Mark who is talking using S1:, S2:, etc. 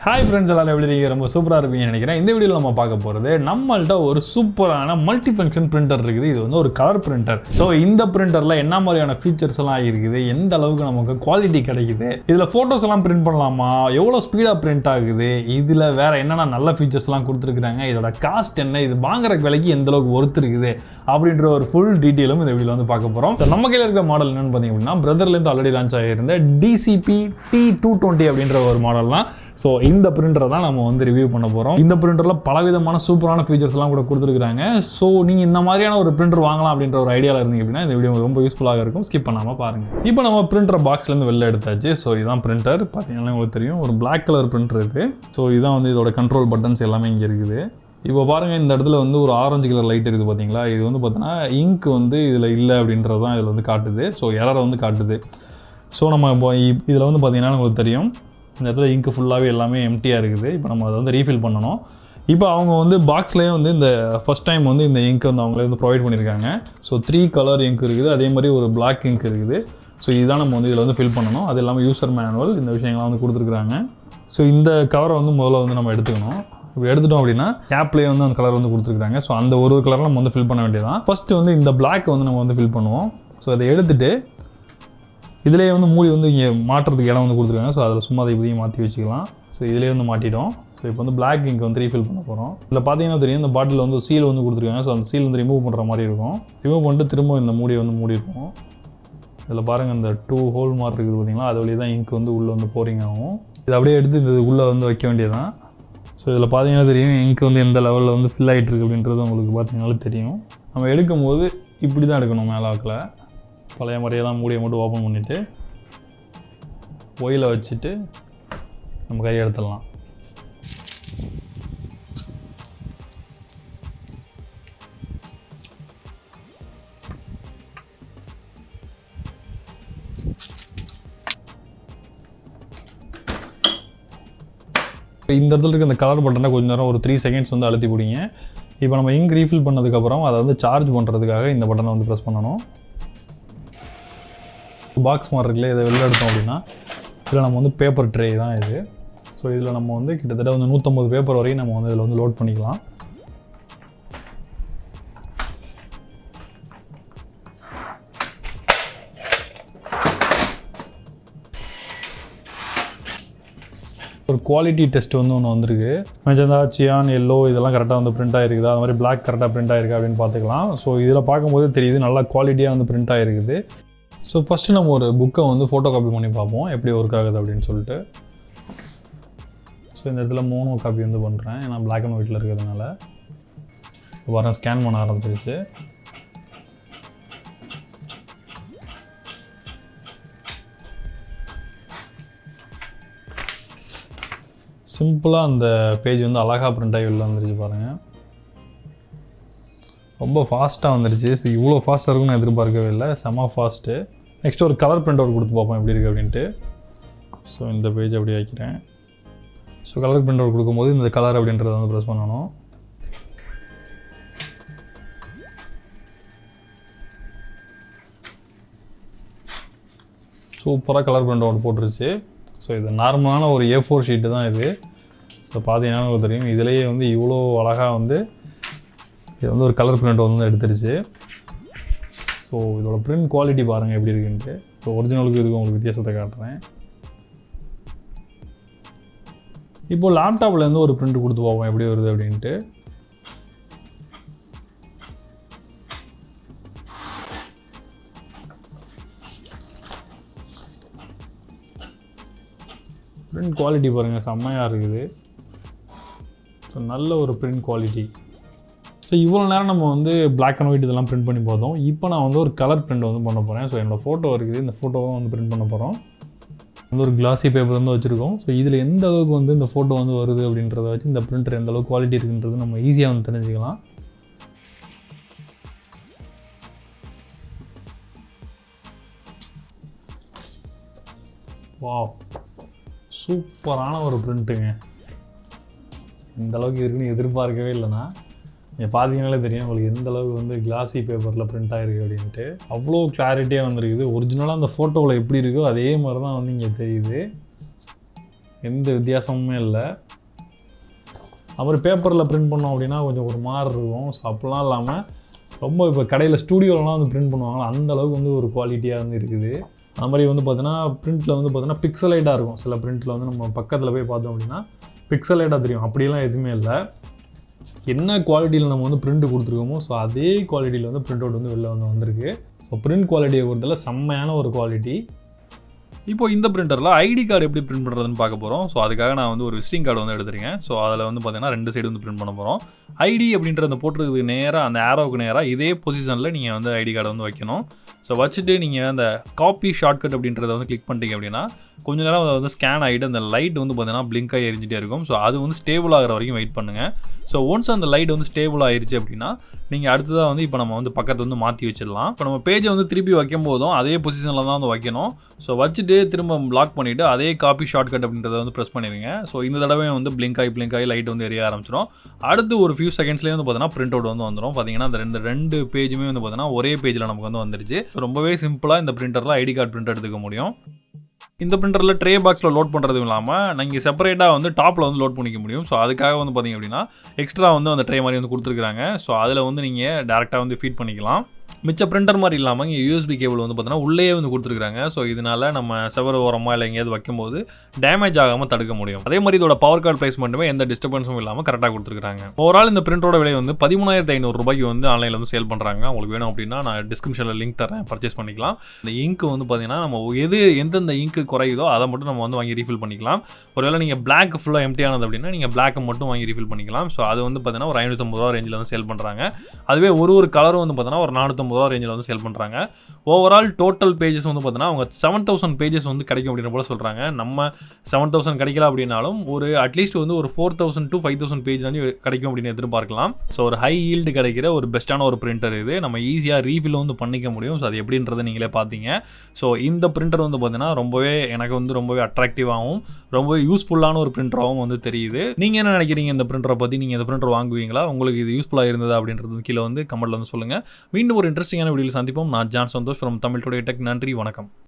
S1: Hi friends, எல்லாரும் எப்படி இருக்கீங்க? ரொம்ப சூப்பரா இருப்பீங்கன்னு நினைக்கிறேன். இந்த வீடியோல நம்ம பார்க்க போறது நம்மள்ட்ட ஒரு சூப்பரான மல்டி ஃபங்க்ஷன் பிரிண்டர் இருக்குது. இது வந்து ஒரு கலர் பிரிண்டர். சோ இந்த பிரிண்டர்ல என்ன மாதிரியான ஃபீச்சர்ஸ் எல்லாம் இருக்குது? எந்த அளவுக்கு நமக்கு குவாலிட்டி கிடைக்குது? இதுல போட்டோஸ் எல்லாம் பிரிண்ட் பண்ணலாமா? எவ்வளவு ஸ்பீடா பிரிண்ட் ஆகுது? இதுல வேற என்னென்ன நல்ல ஃபீச்சர்ஸ் எல்லாம் கொடுத்திருக்காங்க? இதோட காஸ்ட் என்ன? இது வாங்குற விலைக்கு எந்த அளவுக்கு ஒர்த் இருக்குது? அப்படின்ற ஒரு ஃபுல் டீடைலும் இந்த வீடியோல வந்து பார்க்க போறோம். நம்ம கையில இருக்க மாடல் என்னன்னு பாத்தீங்கன்னா பிரதர்ல இருந்து ஆல்ரெடி லான்ச் ஆகியிருந்த DCP T220 அப்படின்ற ஒரு மாடல் தான். ஸோ இந்த பிரிண்டரை தான் நம்ம வந்து ரிவ்யூ பண்ண போகிறோம். இந்த பிரிண்டரில் பலவிதமான சூப்பரான ஃபீச்சர்ஸ்லாம் கூட கொடுத்துருக்காங்க. ஸோ நீங்கள் இந்த மாதிரியான ஒரு பிரிண்டர் வாங்கலாம் அப்படின்ற ஒரு ஐடியாவில் இருந்தீங்க அப்படின்னா இந்த வீடியோ ரொம்ப யூஸ்ஃபுல்லாக இருக்கும். ஸ்கிப் பண்ணாமல் பாருங்கள். இப்போ நம்ம பிரிண்டர் பாக்ஸ்லேருந்து வெளில எடுத்தாச்சு. ஸோ இதுதான் பிரிண்டர். பார்த்தீங்கன்னா உங்களுக்கு தெரியும் ஒரு பிளாக் கலர் பிரிண்டர் இருக்குது. ஸோ இதுதான் வந்து இதோட கண்ட்ரோல் பட்டன்ஸ் எல்லாமே இங்கே இருக்குது. இப்போ பாருங்கள் இந்த இடத்துல வந்து ஒரு ஆரஞ்சு கலர் லைட் இருக்குது பார்த்தீங்களா. இது வந்து பார்த்தீங்கன்னா இங்க் வந்து இதில் இல்லை அப்படின்றது தான் இதில் வந்து காட்டுது. ஸோ எரரை வந்து காட்டுது. ஸோ நம்ம இப்போ இதில் வந்து பார்த்தீங்கன்னா உங்களுக்கு தெரியும் இந்த இடத்துல இங்கு ஃபுல்லாகவே எல்லாமே எம்டியாக இருக்குது. இப்போ நம்ம அதை வந்து ரீஃபில் பண்ணணும். இப்போ அவங்க வந்து பாக்ஸ்லேயே வந்து இந்த ஃபஸ்ட் டைம் வந்து இந்த இங்க் வந்து அவங்களே வந்து ப்ரொவைட் பண்ணியிருக்காங்க. ஸோ 3 கலர் இங்க் இருக்குது. அதே மாதிரி ஒரு பிளாக் இங்க் இருக்குது. ஸோ இதுதான் நம்ம வந்து இதில் வந்து ஃபில் பண்ணணும். அது எல்லாமே யூசர் மேனுவல் இந்த விஷயங்கள்லாம் வந்து கொடுத்துருக்குறாங்க. ஸோ இந்த கவரை வந்து முதல்ல வந்து நம்ம எடுத்துக்கணும். இப்போ எடுத்துட்டோம் அப்படின்னா கேப்லேயே வந்து அந்த கலர் வந்து கொடுத்துருக்காங்க. ஸோ அந்த ஒரு கலரில் நம்ம வந்து ஃபில் பண்ண வேண்டியதான். ஃபஸ்ட்டு வந்து இந்த பிளாக் வந்து நம்ம வந்து ஃபில் பண்ணுவோம். ஸோ அதை எடுத்துகிட்டு இதிலே வந்து மூடி வந்து இங்கே மாட்டுறதுக்கு இடம் வந்து கொடுத்துருக்காங்க. ஸோ அதில் சும்மா அதை இப்படியும் மாற்றி வச்சுக்கலாம். ஸோ இதிலே வந்து மாட்டிட்டோம். ஸோ இப்போ வந்து பிளாக் இங்க் வந்து ரீஃபில் பண்ண போகிறோம். இதில் பார்த்தீங்கன்னா தெரியும் இந்த பாட்டில் வந்து சீல் வந்து கொடுத்துருக்காங்க. ஸோ அந்த சீல் வந்து ரிமூவ் பண்ணுற மாதிரி இருக்கும். ரிமூவ் பண்ணிட்டு திரும்ப இந்த மூடியை வந்து மூடிருக்கும். இதில் பாருங்கள் இந்த 2 ஹோல் மாதிரி இருக்குது பார்த்தீங்களா. அது வழியாக தான் இங்க் வந்து உள்ளே வந்து போரிங் ஆகும். இது அப்படியே எடுத்து இந்த உள்ளே வந்து வைக்க வேண்டியதான். ஸோ இதில் பார்த்தீங்கன்னா தெரியும் இங்க் வந்து எந்த லெவலில் வந்து ஃபில் ஆகிட்டு இருக்குது அப்படின்றது உங்களுக்கு பார்த்தீங்கன்னாலும் தெரியும். நம்ம எடுக்கும் போது இப்படி தான் எடுக்கணும். மேலாக்கில் பழைய முறையை தான் மூடியை மட்டும் ஓப்பன் பண்ணிவிட்டு ஒயில வச்சுட்டு நம்ம கையை எடுத்துடலாம். இந்த இடத்துல இருக்க இந்த கலர் பட்டனை கொஞ்சம் நேரம் ஒரு 3 செகண்ட்ஸ் வந்து அழுத்தி பிடிங்க. இப்போ நம்ம இங்க் ரீஃபில் பண்ணதுக்கப்புறம் அதை வந்து சார்ஜ் பண்ணுறதுக்காக இந்த பட்டனை வந்து ப்ரெஸ் பண்ணணும். பாக்ஸ் மாதிரி இருக்குல்ல, இதை வெளில எடுத்தோம் அப்படின்னா இதில் நம்ம வந்து பேப்பர் ட்ரே தான் இது. ஸோ இதில் நம்ம வந்து கிட்டத்தட்ட வந்து 150 பேப்பர் வரையும் நம்ம வந்து இதில் வந்து லோட் பண்ணிக்கலாம். ஒரு குவாலிட்டி டெஸ்ட் வந்து ஒன்று வந்திருக்கு. மெஜந்தா, சியான், எல்லோ இதெல்லாம் கரெக்டாக வந்து பிரிண்ட் ஆகிருக்குது. அது மாதிரி பிளாக் கரெக்டாக பிரிண்ட் ஆகிருக்கு அப்படின்னு பார்த்துக்கலாம். ஸோ இதில் பார்க்கும்போது தெரியுது நல்லா குவாலிட்டியாக வந்து பிரிண்ட் ஆகிருக்குது. ஸோ ஃபஸ்ட்டு நம்ம ஒரு புக்கை வந்து ஃபோட்டோ காப்பி பண்ணி பார்ப்போம் எப்படி ஒர்க் ஆகுது அப்படின்னு சொல்லிட்டு. ஸோ இந்த இடத்துல 3 காப்பி வந்து பண்ணுறேன். ஏன்னா பிளாக் அண்ட் ஒயிட்டில் இருக்கிறதுனால வர ஸ்கேன் பண்ண ஆரம்பிச்சிருச்சு. சிம்பிளாக அந்த பேஜ் வந்து அழகாக பிரிண்ட் ஆகி வெளில வந்துருச்சு பாருங்கள். ரொம்ப ஃபாஸ்ட்டாக வந்துருச்சு. ஸோ இவ்வளோ ஃபாஸ்ட்டாக இருக்குன்னு நான் எதிர்பார்க்கவே இல்லை. செம்ம ஃபாஸ்ட்டு. நெக்ஸ்ட் ஒரு கலர் பிரிண்ட் அவுட் கொடுத்து பார்ப்போம் எப்படி இருக்குது அப்படின்ட்டு. ஸோ இந்த பேஜ் அப்படியே வைக்கிறேன். ஸோ கலர் பிரிண்ட் அவுட் கொடுக்கும்போது இந்த கலர் அப்படின்றத வந்து ப்ரெஸ் பண்ணணும். சூப்பராக கலர் பிரிண்ட் அவுட் போட்டுருச்சு. ஸோ இது நார்மலான ஒரு A4 ஷீட்டு தான் இது. ஸோ பார்த்தீங்கன்னா உங்களுக்கு தெரியும் இதிலேயே வந்து இவ்வளோ அழகாக வந்து இது வந்து ஒரு கலர் பிரிண்ட் வந்து எடுத்துருச்சு. ஸோ இதோட பிரிண்ட் குவாலிட்டி பாருங்கள் எப்படி இருக்குன்ட்டு. ஸோ ஒரிஜினலுக்கு இதுக்கு உங்களுக்கு வித்தியாசத்தை காட்டுறேன். இப்போது லேப்டாப்லேருந்து ஒரு பிரிண்ட் கொடுத்து பார்ப்போம் எப்படி வருது அப்படின்ட்டு. பிரிண்ட் குவாலிட்டி பாருங்கள் செம்மையாக இருக்குது. ஸோ நல்ல ஒரு பிரிண்ட் குவாலிட்டி. ஸோ இவ்வளோ நேரம் நம்ம வந்து பிளாக் அண்ட் ஒயிட் இதெல்லாம் பிரிண்ட் பண்ணி பார்த்தோம். இப்போ நான் வந்து ஒரு கலர் பிரிண்ட் வந்து பண்ண போகிறேன். ஸோ என்னோடய ஃபோட்டோ இருக்குது. இந்த ஃபோட்டோவும் வந்து பிரிண்ட் பண்ண போகிறோம். வந்து ஒரு கிளாஸி பேப்பர் வந்து வச்சுருக்கோம். ஸோ இதில் எந்த அளவுக்கு வந்து இந்த ஃபோட்டோ வந்து வருது அப்படின்றத வச்சு இந்த பிரிண்டர் எந்த அளவுக்கு குவாலிட்டி இருக்குன்றது நம்ம ஈஸியாக வந்து தெரிஞ்சுக்கலாம். வாவ், சூப்பரான ஒரு பிரிண்ட்டுங்க. இந்த அளவுக்கு இருக்குன்னு எதிர்பார்க்கவே இல்லைனா. நீங்கள் பார்த்தீங்கனாலே தெரியும் உங்களுக்கு எந்த அளவுக்கு வந்து கிளாஸி பேப்பரில் பிரிண்ட் ஆகிருக்கு அப்படின்ட்டு. அவ்வளோ கிளாரிட்டியாக வந்துருக்குது. ஒரிஜினலாக அந்த ஃபோட்டோவில் எப்படி இருக்கோ அதே மாதிரி தான் வந்து இங்கே தெரியுது. எந்த வித்தியாசமுமே இல்லை. அப்புறம் பேப்பரில் பிரிண்ட் பண்ணோம் அப்படின்னா கொஞ்சம் ஒரு மாதிரி இருக்கும். ஸோ அப்படிலாம் இல்லாமல் ரொம்ப இப்போ கடையில் ஸ்டூடியோலாம் வந்து பிரிண்ட் பண்ணுவாங்க, அந்த அளவுக்கு வந்து ஒரு குவாலிட்டியாக வந்து இருக்குது. அது மாதிரி வந்து பார்த்தீங்கன்னா பிரிண்ட்டில் வந்து பார்த்தீங்கன்னா பிக்சலைட்டாக இருக்கும். சில பிரிண்ட்டில் வந்து நம்ம பக்கத்தில் போய் பார்த்தோம் அப்படின்னா பிக்சலைட்டாக தெரியும். அப்படிலாம் எதுவுமே இல்லை. என்ன குவாலிட்டியில் நம்ம வந்து பிரிண்ட் கொடுத்துருக்கோமோ ஸோ அதே குவாலிட்டியில் வந்து பிரிண்ட் அவுட் வந்து வெளில வந்து வந்திருக்கு. ஸோ பிரிண்ட் குவாலிட்டியை பொறுத்தவரை செம்மையான ஒரு குவாலிட்டி. இப்போ இந்த பிரிண்டரில் ஐடி கார்டு எப்படி பிரிண்ட் பண்ணுறதுன்னு பார்க்க போகிறோம். ஸோ அதுக்காக நான் வந்து ஒரு விசிட்டிங் கார்டு வந்து எடுத்துருக்கேன். ஸோ அதில் வந்து பார்த்தீங்கன்னா 2 சைடு வந்து பிரிண்ட் பண்ண போகிறோம். ஐடி அப்படின்ற அந்த போட்டுறதுக்கு நேராக அந்த ஆரோவுக்கு நேராக இதே பொசிஷனில் நீங்கள் வந்து ஐடி கார்டை வந்து வைக்கணும். ஸோ வச்சுட்டு நீங்கள் அந்த காப்பி ஷார்ட்கட் அப்படின்றத வந்து கிளிக் பண்ணிட்டீங்க அப்படின்னா கொஞ்சம் நேரம் அதை வந்து ஸ்கேன் ஆகிட்டு அந்த லைட் வந்து பார்த்தீங்கன்னா பிளிங்க் ஆகி எரிஞ்சிட்டே இருக்கும். ஸோ அது வந்து ஸ்டேபிள் ஆகிற வரைக்கும் வெயிட் பண்ணுங்கள். ஸோ ஒன்ஸ் அந்த லைட் வந்து ஸ்டேபிள் ஆகிருச்சு அப்படின்னா நீங்கள் அடுத்ததாக வந்து இப்போ நம்ம வந்து பக்கத்தை வந்து மாற்றி வச்சிடலாம். இப்போ நம்ம பேஜை வந்து திருப்பி வைக்கும் போதும் அதே பொசிஷனில் தான் வந்து வைக்கணும். ஸோ வச்சுட்டு திரும்ப லாக் பண்ணிவிட்டு அதே காப்பி ஷார்ட்கட் அப்படின்றத வந்து ப்ரெஸ் பண்ணிடுங்க. ஸோ இந்த தடவை வந்து பிளிங்க் ஆகி லைட் வந்து எரிய ஆரம்பிச்சிடும். அடுத்து ஒரு ஃபியூ செகண்ட்ஸ்லேயே வந்து பார்த்தீங்கன்னா பிரிண்ட் அவுட் வந்து வந்துடும். பார்த்தீங்கன்னா அந்த ரெண்டு பேஜுமே வந்து பார்த்தீங்கன்னா ஒரே பேஜில் நமக்கு வந்து வந்துருச்சு. ரொம்பவே சிம்பிளாக இந்த பிரிண்டரில் ஐடி கார்டு பிரிண்ட் எடுத்துக்க முடியும். இந்த பிரிண்டரில் ட்ரே பாக்ஸில் லோட் பண்ணுறதும் இல்லாமல் நீங்கள் செப்பரேட்டாக வந்து டாப்பில் வந்து லோட் பண்ணிக்க முடியும். ஸோ அதுக்காக வந்து பார்த்திங்க அப்படின்னா எக்ஸ்ட்ரா வந்து அந்த ட்ரே மாதிரி வந்து கொடுத்துருக்காங்க. ஸோ அதில் வந்து நீங்கள் டேரெக்டாக வந்து ஃபீட் பண்ணிக்கலாம். மிச்ச பிரிண்டர் மாதிரி இல்லாமல் இங்கே யூஎஸ்பி கேபிள் வந்து பார்த்தீங்கன்னா உள்ளே வந்து கொடுத்துருக்காங்க. ஸோ இதனால் நம்ம செவரு ஓரமாக இல்லை எங்கேயாவது வைக்கும்போது டேமேஜ் ஆகாமல் தடுக்க முடியும். அதே மாதிரி இதோட பவர் கார்டு பிளேஸ்மெண்ட்டுமே எந்த டிஸ்டர்பன்ஸும் இல்லாமல் கரெக்டாக கொடுத்துருக்காங்க. ஓவரால் இந்த பிரிண்டரோட விலை வந்து 13,500 ரூபாய்க்கு வந்து ஆன்லைனில் வந்து சேல் பண்ணுறாங்க. உங்களுக்கு வேணும் அப்படின்னா நான் டிஸ்கிரிப்ஷனில் லிங்க் தரேன், பர்ச்சேஸ் பண்ணிக்கலாம். இந்த இங்க் வந்து பார்த்தீங்கன்னா நம்ம எந்தெந்த இங்க் குறையுதோ அதை மட்டும் நம்ம வந்து வாங்கி ரீஃபில் பண்ணிக்கலாம். ஒருவேளை நீங்கள் பிளாக் ஃபுல்லாக எம்டியானது அப்படின்னா நீங்கள் பிளாக் மட்டும் வாங்கி ரீஃபில் பண்ணிக்கலாம். ஸோ அது வந்து பார்த்தீங்கன்னா ஒரு 550 ரூபா ரேஞ்சில் வந்து சேல் பண்ணுறாங்க. அதுவே ஒரு கலரும் வந்து பார்த்தீங்கன்னா ஒரு 450 ரூபா ரேஞ்சில் வந்து சேல் பண்ணுறாங்க. ஓவரால் டோட்டல் பேஜஸ் வந்து பார்த்தீங்கன்னா அவங்க 7,000 பேஜஸ் வந்து கிடைக்கும் அப்படின்னு போல சொல்கிறாங்க. நம்ம 7,000 கிடைக்கல அப்படின்னாலும் ஒரு அட்லீஸ்ட் வந்து ஒரு 4,000 to 5,000 பேஜ் வந்து கிடைக்கும் அப்படின்னு எதிர்பார்க்கலாம். ஸோ ஒரு ஹை ஈல்டு கிடைக்கிற ஒரு பெஸ்ட்டான ஒரு பிரிண்டர் இது. நம்ம ஈஸியாக ரீஃபில் வந்து பண்ணிக்க முடியும். ஸோ அது எப்படின்றத நீங்களே பார்த்தீங்க. ஸோ இந்த பிரிண்டர் வந்து பார்த்தீங்கன்னா எனக்கு வந்து ரொம்பவே அட்ராக்டிவாகவும் ரொம்பவே யூஸ்ஃபுல்லான ஒரு பிரிண்டராகவும் வந்து தெரியுது. நீங்கள் என்ன நினைக்கிறீங்க இந்த பிரிண்டரை பற்றி? நீங்கள் இந்த பிரிண்டர் வாங்குவீங்களா? உங்களுக்கு இது யூஸ்ஃபுல்லாக இருந்ததா அப்படின்றது கீழே வந்து கமெண்ட்டில் வந்து சொல்லுங்கள். மீண்டும் ஒரு இன்ட்ரெஸ்டிங்கான வீடியோவில் சந்திப்போம். நான் John Santhosh from Tamil Today Tech. நன்றி, வணக்கம்.